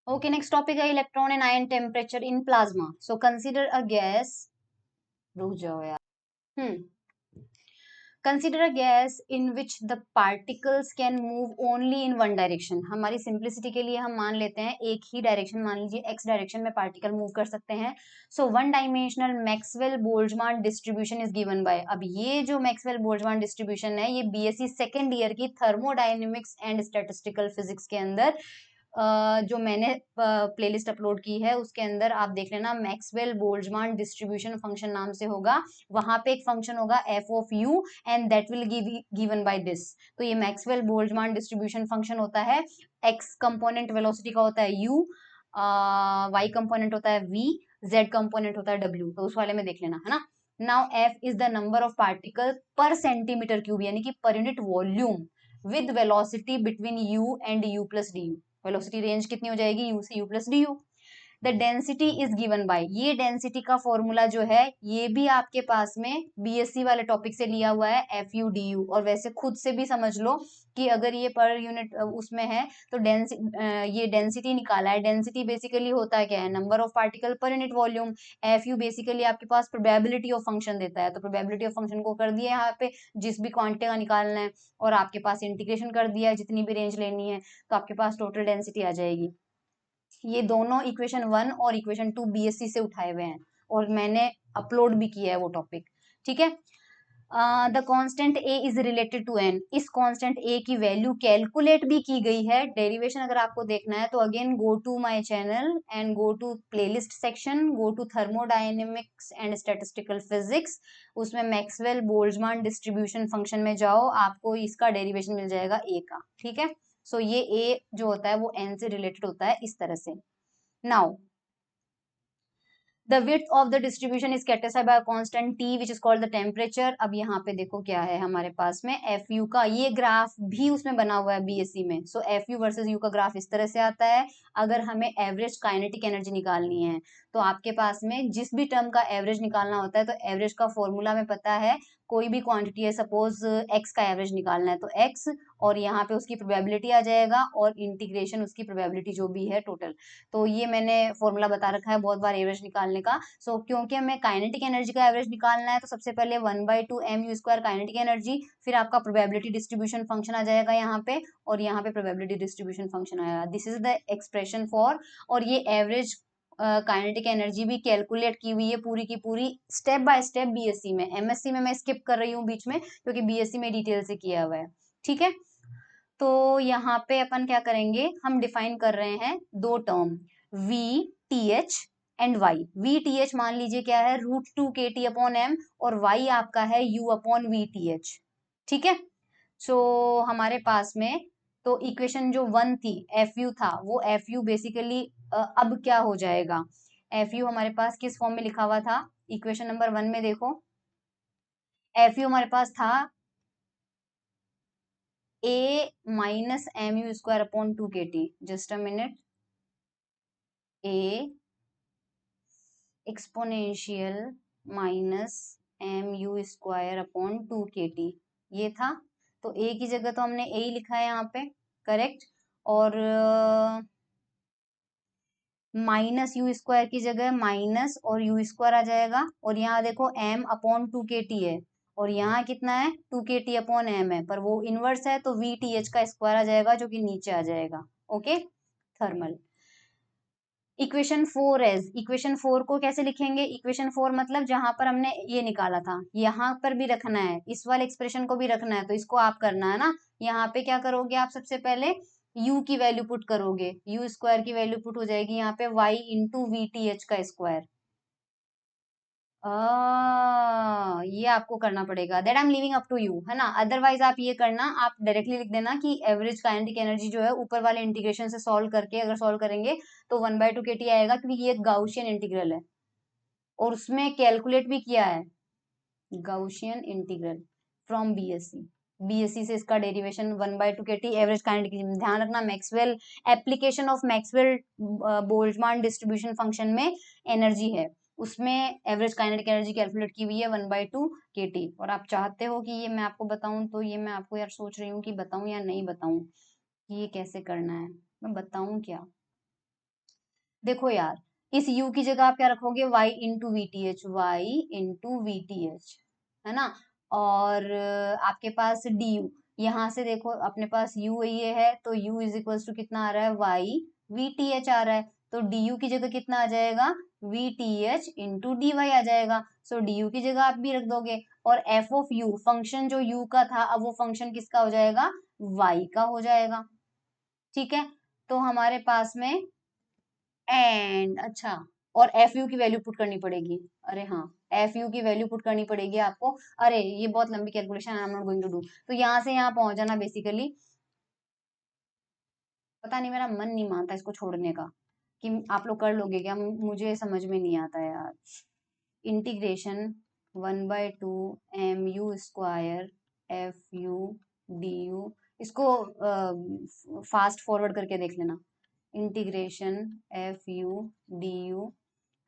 Okay, next topic है electron and ion temperature in plasma. So consider a gas, रुक जाओ यार। Consider a gas in which the particles can move only in one direction. हमारी simplicity के लिए हम मान लेते हैं एक ही डायरेक्शन, मान लीजिए एक्स डायरेक्शन में पार्टिकल मूव कर सकते हैं। So one dimensional Maxwell Boltzmann distribution is given by. अब ये जो मैक्सवेल बोल्ट्जमान डिस्ट्रीब्यूशन है, ये बीएससी सेकेंड ईयर की थर्मोडायनेमिक्स एंड स्टैटिस्टिकल फिजिक्स के अंदर जो मैंने प्लेलिस्ट अपलोड की है उसके अंदर आप देख लेना, मैक्सवेल बोल्ट्जमान डिस्ट्रीब्यूशन फंक्शन नाम से होगा। वहां पे एक फंक्शन होगा F of you and that will given by this. तो ये मैक्सवेल बोल्ट्जमान डिस्ट्रीब्यूशन फंक्शन होता है। एक्स कंपोनेंट वेलोसिटी का होता है यू, वाई कंपोनेंट होता है वी, जेड कंपोनेंट होता है डब्ल्यू। तो उस वाले में देख लेना, है ना। Now F is the number of particle पर सेंटीमीटर क्यूब, यानी कि per unit volume with velocity between you and you plus D you. Velocity range कितनी हो जाएगी, यू से you plus D you. The density is given by, ये density का formula जो है ये भी आपके पास में बीएससी वाले टॉपिक से लिया हुआ है, एफ यू डी यू। और वैसे खुद से भी समझ लो कि अगर ये पर यूनिट उसमें है तो ये डेंसिटी निकाला है। डेंसिटी बेसिकली होता है क्या है, number of particle per unit volume. F you basically आपके पास प्रोबेबिलिटी ऑफ फंक्शन देता है, तो प्रोबेबिलिटी ऑफ फंक्शन को कर दिया यहाँ पे जिस भी क्वांटिटी का निकालना है, और आपके पास इंटीग्रेशन कर दिया है जितनी भी रेंज लेनी है, तो आपके पास टोटल डेंसिटी आ जाएगी। ये दोनों इक्वेशन 1 और इक्वेशन 2 बीएससी से उठाए हुए हैं और मैंने अपलोड भी किया है वो टॉपिक, ठीक है। The constant A is related to N, इस कांस्टेंट ए की वैल्यू कैलकुलेट भी की गई है। डेरिवेशन अगर आपको देखना है तो again go to my channel and go to playlist section, go to thermodynamics and statistical physics. उसमें मैक्सवेल बोल्ट्जमान डिस्ट्रीब्यूशन फंक्शन में जाओ, आपको इसका डेरिवेशन मिल जाएगा ए का, ठीक है। सो ये ए जो होता है वो एन से रिलेटेड होता है इस तरह से। Now the width of the distribution is characterised by constant T which is called the temperature. अब यहाँ पे देखो क्या है हमारे पास में, एफ यू का ये ग्राफ भी उसमें बना हुआ है बीएससी में। सो एफ यू वर्सेज यू का ग्राफ इस तरह से आता है। अगर हमें एवरेज काइनेटिक एनर्जी निकालनी है तो आपके पास में जिस भी टर्म का एवरेज निकालना होता है, तो एवरेज का फॉर्मूला में पता है, कोई भी क्वांटिटी है, सपोज एक्स का एवरेज निकालना है तो एक्स, और यहाँ पे उसकी प्रोबेबिलिटी आ जाएगा और इंटीग्रेशन उसकी प्रोबेबिलिटी जो भी है टोटल। तो ये मैंने फॉर्मूला बता रखा है बहुत बार एवरेज निकालने का। सो क्योंकि हमें काइनेटिक एनर्जी का एवरेज निकालना है तो सबसे पहले 1/2 mu स्क्वायर काइनेटिक एनर्जी, फिर आपका प्रोबेबिलिटी डिस्ट्रीब्यूशन फंक्शन आ जाएगा यहाँ पे, और यहाँ पे प्रोबेबिलिटी डिस्ट्रीब्यूशन फंक्शन आएगा। This is the expression for, और ये एवरेज काइनेटिक एनर्जी भी कैलकुलेट की हुई है पूरी की पूरी स्टेप बाय स्टेप बीएससी में। एमएससी में मैं स्किप कर रही हूँ बीच में क्योंकि बीएससी में डिटेल से किया हुआ है, ठीक है। तो यहाँ पे अपन क्या करेंगे, हम डिफाइन कर रहे हैं दो term, V T H and Y. V T H मान लीजिए क्या है, √2 kT/m, और वाई आपका है u upon we T H, ठीक है। सो हमारे पास में तो इक्वेशन जो 1 थी, एफ यू था, वो एफ यू बेसिकली अब क्या हो जाएगा, एफ यू हमारे पास किस फॉर्म में लिखा हुआ था, इक्वेशन नंबर 1 में देखो, एफ यू हमारे पास था a minus M U square upon 2 kT। Just a minute, a exponential minus M U square upon 2 kT, ये था। तो a की जगह तो हमने a ही लिखा है यहाँ पे, करेक्ट। और माइनस यू स्क्वायर की जगह माइनस और यू स्क्वायर आ जाएगा, और यहाँ देखो m अपॉन 2 kT है, और यहाँ कितना है 2 kT अपॉन m है, पर वो इनवर्स है तो वी टी एच का स्क्वायर आ जाएगा जो कि नीचे आ जाएगा, okay. Thermal equation 4 as, equation 4 को कैसे लिखेंगे, इक्वेशन 4 मतलब जहां पर हमने ये निकाला था यहाँ पर भी रखना है, इस वाले एक्सप्रेशन को भी रखना है, तो इसको आप करना है ना। यहाँ पे क्या करोगे आप, सबसे पहले u की वैल्यू पुट करोगे, यू स्क्वायर की वैल्यू पुट हो जाएगी यहाँ पे y into V T H का स्क्वायर। ये आपको करना पड़ेगा, that I am leaving up to you, है ना। अदरवाइज आप ये करना, आप डायरेक्टली लिख देना कि एवरेज काइनेटिक एनर्जी जो है ऊपर वाले इंटीग्रेशन से सॉल्व करके अगर सॉल्व करेंगे तो 1/2 kT आएगा, क्योंकि ये गाउशियन इंटीग्रल है और उसमें कैलकुलेट भी किया है, Gaussian integral from BSc. BSc से इसका डेरिवेशन 1/2 kT एवरेज काइनेटिक, ध्यान रखना Maxwell, application of Maxwell Boltzmann distribution function में एनर्जी है, उसमें एवरेज काइनेटिक एनर्जी कैलकुलेट की हुई है 1/2 kT। और आप चाहते हो कि ये मैं आपको बताऊं, तो ये मैं आपको यार सोच रही हूँ कि बताऊं या नहीं बताऊं, कि ये कैसे करना है, मैं बताऊं क्या। देखो यार, इस u की जगह आप क्या रखोगे, y into V T H, Y into V T H, है ना। और आपके पास du, यहाँ से देखो अपने पास u ये है, तो u इज इक्वल्स टू कितना आ रहा है, y वी टी एच आ रहा है, तो du की जगह कितना आ जाएगा, V T H into D Y आ जाएगा। सो du की जगह आप भी रख दोगे, और f ऑफ u, फंक्शन जो u का था, अब वो फंक्शन किसका हो जाएगा, y का हो जाएगा। ठीक है, तो हमारे पास में एंड, अच्छा, और एफ यू की वैल्यू पुट करनी पड़ेगी। अरे हाँ, एफ यू की वैल्यू पुट करनी पड़ेगी आपको। अरे ये बहुत लंबी calculation, I am not going to do. तो यहाँ से यहाँ पहुंच जाना बेसिकली, पता नहीं मेरा मन नहीं मानता इसको छोड़ने का, कि आप लोग कर लोगे क्या, मुझे समझ में नहीं आता यार। Integration 1/2 mu² F U D U, इसको फास्ट फॉरवर्ड करके देख लेना। Integration F U D U,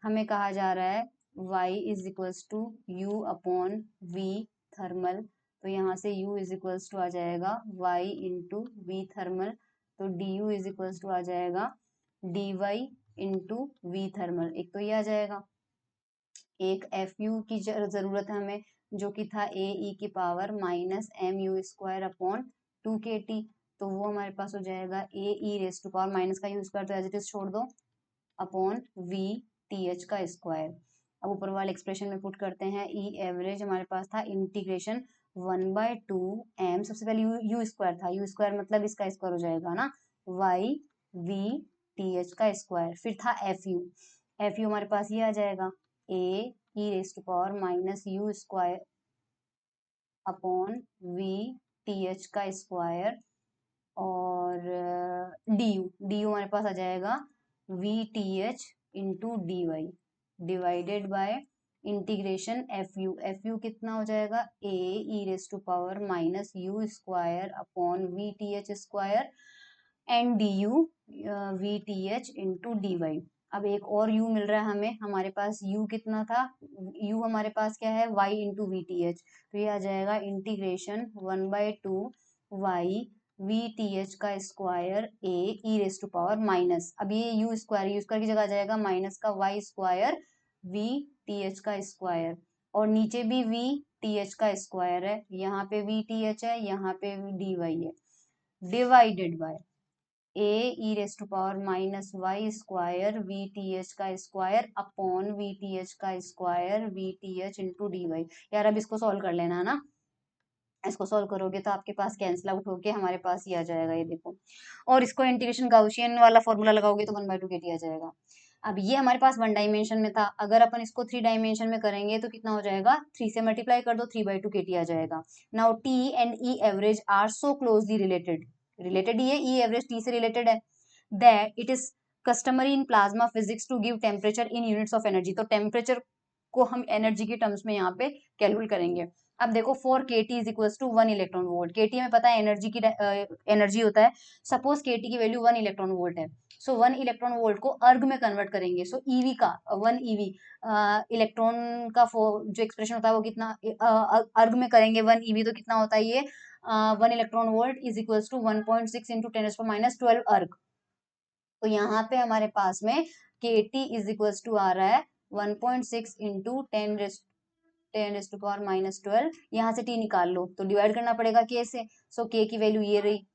हमें कहा जा रहा है y is equals to U upon V thermal, तो यहाँ से u इज इक्वल्स टू आ जाएगा y इंटू वी थर्मल, तो D U is equals to आ जाएगा D Y into V thermal. एक तो ये आ जाएगा, एक एफ यू की जरूरत है हमें, जो कि था ए ई की power minus M U square upon 2 kT, तो वो हमारे पास हो जाएगा A E raise to power minus का यू स्क्वायर, तो एज इट इज छोड़ दो, अपॉन वी टी एच का स्क्वायर। अब ऊपर वाले एक्सप्रेशन में पुट करते हैं, ई एवरेज हमारे पास था इंटीग्रेशन 1/2 m, सबसे पहले यू स्क्वायर था, यू स्क्वायर मतलब इसका स्क्वायर हो जाएगा ना, वाई वी टी एच का स्क्वायर, फिर था एफ यू, एफ यू हमारे पास ये आ जाएगा A E raise to power minus U square upon we T H का स्क्वायर, और डी यू हमारे पास आ जाएगा V T H into D Y divided by integration F U कितना हो जाएगा, A E raise to power minus U square upon we T H square, and D U V T H into D Y. अब एक और u मिल रहा है हमें, हमारे पास u कितना था, u हमारे पास क्या है, y into V T H, तो ये आ जाएगा integration 1/2 Y V T H का square A E raise to power minus, अब ये यू स्क्वायर की जगह आ जाएगा माइनस का y square v T H का स्क्वायर, और नीचे भी वी टी एच का स्क्वायर है, यहाँ पे वी टी एच है, यहाँ पे डी वाई है, divided by a E raise to power minus y square v T H का square upon we T H का square v T H into D y. यार अब इसको सॉल्व कर लेना ना, इसको सॉल्व करोगे तो आपके पास कैंसिल आउट होके हमारे पास ये आ जाएगा, ये देखो, और इसको इंटीग्रेशन गाउसियन वाला फॉर्मूला लगाओगे तो 1/2 kT आ जाएगा। अब ये हमारे पास 1 डायमेंशन में था, अगर अपन इसको 3 डायमेंशन में करेंगे तो कितना हो जाएगा, 3 से मल्टीप्लाई कर दो, 3/2 kT आ जाएगा। Now t and e average are so closely related, related ही है, ई एवरेज टी से रिलेटेड है, that it is customary in plasma physics to give temperature in units of energy, तो टेम्परेचर को हम एनर्जी के टर्म्स में यहाँ पे कैलकुलेट करेंगे। अब देखो 4 kT is equals to 1 electron volt, kT में पता है एनर्जी की एनर्जी होता है, सपोज केटी की वैल्यू 1 इलेक्ट्रॉन वोल्ट है, सो 1 इलेक्ट्रॉन वोल्ट को अर्ग में कन्वर्ट करेंगे, सो ईवी का 1 ईवी इलेक्ट्रॉन का जो एक्सप्रेशन होता है वो कितना, अर्ग में करेंगे 1 ईवी तो कितना होता है ये, 1 electron volt is equals to 1.6 into 10⁻12 erg, तो यहाँ पे हमारे पास में K T is equals to आ रहा है 1.6 इंटू 10⁻12, यहाँ से टी निकाल लो तो डिवाइड करना पड़ेगा के से, सो के की वैल्यू ये रही।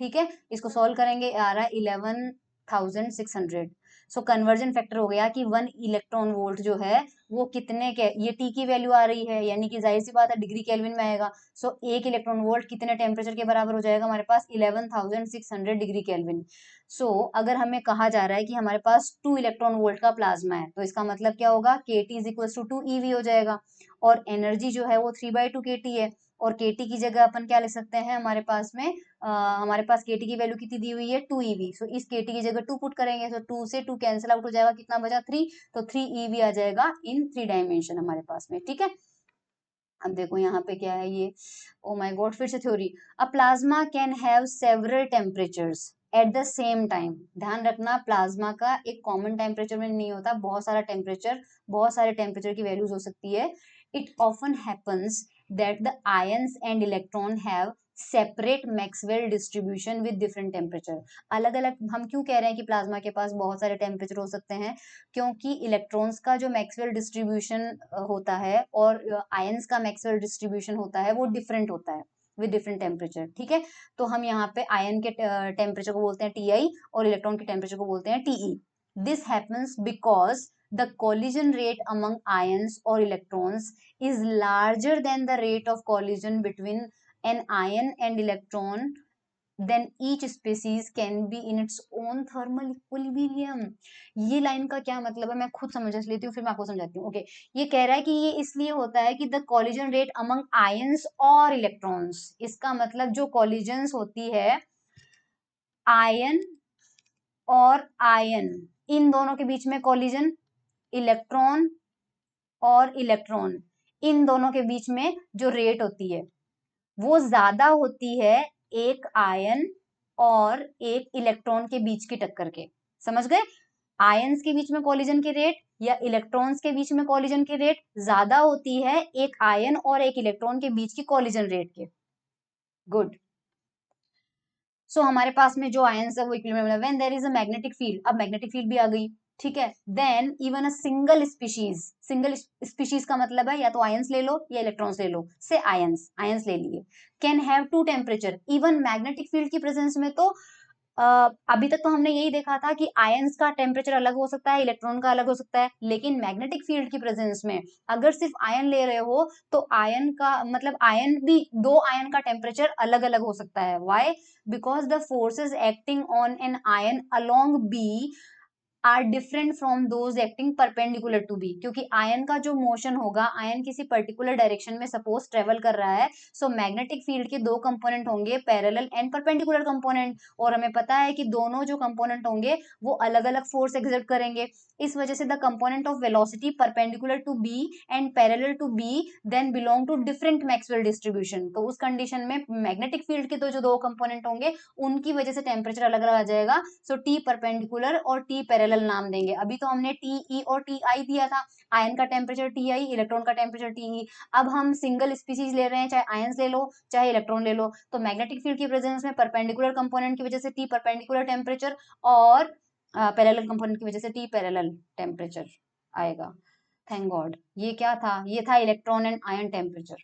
ठीक है, इसको सॉल्व करेंगे, आ रहा है 11,600, सो कन्वर्जन फैक्टर हो गया कि 1 इलेक्ट्रॉन वोल्ट जो है वो कितने के, ये टी की वैल्यू आ रही है, यानी कि जाहिर सी बात है डिग्री केल्विन में आएगा, सो 1 इलेक्ट्रॉन वोल्ट कितने टेम्परेचर के बराबर हो जाएगा हमारे पास, 11,600 डिग्री केल्विन। सो अगर हमें कहा जा रहा है कि हमारे पास 2 इलेक्ट्रॉन वोल्ट का प्लाज्मा है, तो इसका मतलब क्या होगा, K T is equal to 2 EV हो जाएगा, और एनर्जी जो है वो 3/2 kT है, और केटी की जगह अपन क्या लिख सकते हैं, हमारे पास में हमारे पास केटी की वैल्यू कितनी दी हुई है, 2 ईवी, सो इस केटी की जगह 2 पुट करेंगे, सो 2 से 2 कैंसिल आउट हो जाएगा, कितना बचा 3, तो 3 ईवी आ जाएगा इन 3 डायमेंशन हमारे पास में। ठीक है, अब देखो यहाँ पे क्या है ये, ओ माय गॉड, फिर से theory, a plasma can have several temperatures at the same time, ध्यान रखना प्लाज्मा का एक कॉमन टेम्परेचर में नहीं होता, बहुत सारा टेम्परेचर, बहुत सारे टेम्परेचर की वैल्यूज हो सकती है। It often happens that the ions and electron have separate Maxwell distribution with different temperature. अलग अलग हम क्यों कह रहे हैं कि प्लाज्मा के पास बहुत सारे टेम्परेचर हो सकते हैं, क्योंकि इलेक्ट्रॉन्स का जो मैक्सवेल डिस्ट्रीब्यूशन होता है और आयंस का मैक्सवेल डिस्ट्रीब्यूशन होता है वो डिफरेंट होता है विद डिफरेंट टेम्परेचर। ठीक है, तो हम यहाँ पे आयन के टेम्परेचर को बोलते हैं Ti और इलेक्ट्रॉन के टेम्परेचर को बोलते हैं Te। This happens because the collision rate among ions or electrons is larger than the rate of collision between an ion and electron, then each species can be in its own thermal equilibrium। ये line का क्या मतलब है मैं खुद समझ लेती हूँ फिर मैं आपको समझाती हूँ। ओके, ये कह रहा है कि ये इसलिए होता है कि the collision rate among ions और इलेक्ट्रॉन्स, इसका मतलब जो कॉलिजन्स होती है आयन और आयन, इन दोनों के बीच में कॉलिजन, इलेक्ट्रॉन और इलेक्ट्रॉन, इन दोनों के बीच में जो रेट होती है वो ज्यादा होती है एक आयन और एक इलेक्ट्रॉन के बीच की टक्कर के। समझ गए? आयंस के बीच में कॉलिजन की रेट या इलेक्ट्रॉन्स के बीच में कॉलिजन की रेट ज्यादा होती है एक आयन और एक इलेक्ट्रॉन के बीच की कॉलिजन रेट के। गुड। सो हमारे पास में जो आयंस है वो इक्विलिब्रियम में, when there is a magnetic field, अब मैग्नेटिक फील्ड भी आ गई। ठीक है, then even a single species का मतलब है या तो आयंस ले लो या इलेक्ट्रॉन्स ले लो, से आयंस आयंस ले लिए, can have two temperature. Even magnetic field की प्रेजेंस में तो अभी तक तो हमने यही देखा था कि आयंस का टेम्परेचर अलग हो सकता है, इलेक्ट्रॉन का अलग हो सकता है, लेकिन मैग्नेटिक फील्ड की प्रेजेंस में अगर सिर्फ आयन ले रहे हो तो आयन का मतलब आयन भी, दो आयन का टेम्परेचर अलग अलग हो सकता है। Why? Because the forces acting on an ion along B are different from those acting perpendicular to B. क्योंकि आयन का जो मोशन होगा, आयन किसी पर्टिकुलर डायरेक्शन में सपोज ट्रेवल कर रहा है, सो मैग्नेटिक फील्ड के दो कंपोनेंट होंगे, पैरेलल एंड परपेंडिकुलर कंपोनेंट, और हमें पता है कि दोनों जो कंपोनेंट होंगे वो अलग अलग फोर्स एक्सर्ट करेंगे। इस वजह से the component of velocity perpendicular to B and parallel to B then belong to different Maxwell distribution. तो उस कंडीशन में मैग्नेटिक फील्ड के जो दो कंपोनेंट होंगे उनकी वजह से टेम्परेचर अलग अलग आ जाएगा। सो टी परपेंडिकुलर और टी पैरेलल नाम देंगे। अभी तो हमने टी ई और टी आई दिया था, आयन का टेम्परेचर टी आई, इलेक्ट्रॉन का टेम्परेचर टी ई। अब हम सिंगल स्पीसीज ले रहे हैं, चाहे आयंस ले लो चाहे इलेक्ट्रॉन ले लो, तो मैग्नेटिक फील्ड की प्रेजेंस में परपेंडिकुलर कंपोनेंट की वजह से टी परपेंडिकुलर टेम्परेचर और पैरेलल कंपोनेंट की वजह से टी पैरेलल टेम्परेचर आएगा। Thank God. ये क्या था? ये था इलेक्ट्रॉन एंड आयन टेम्परेचर।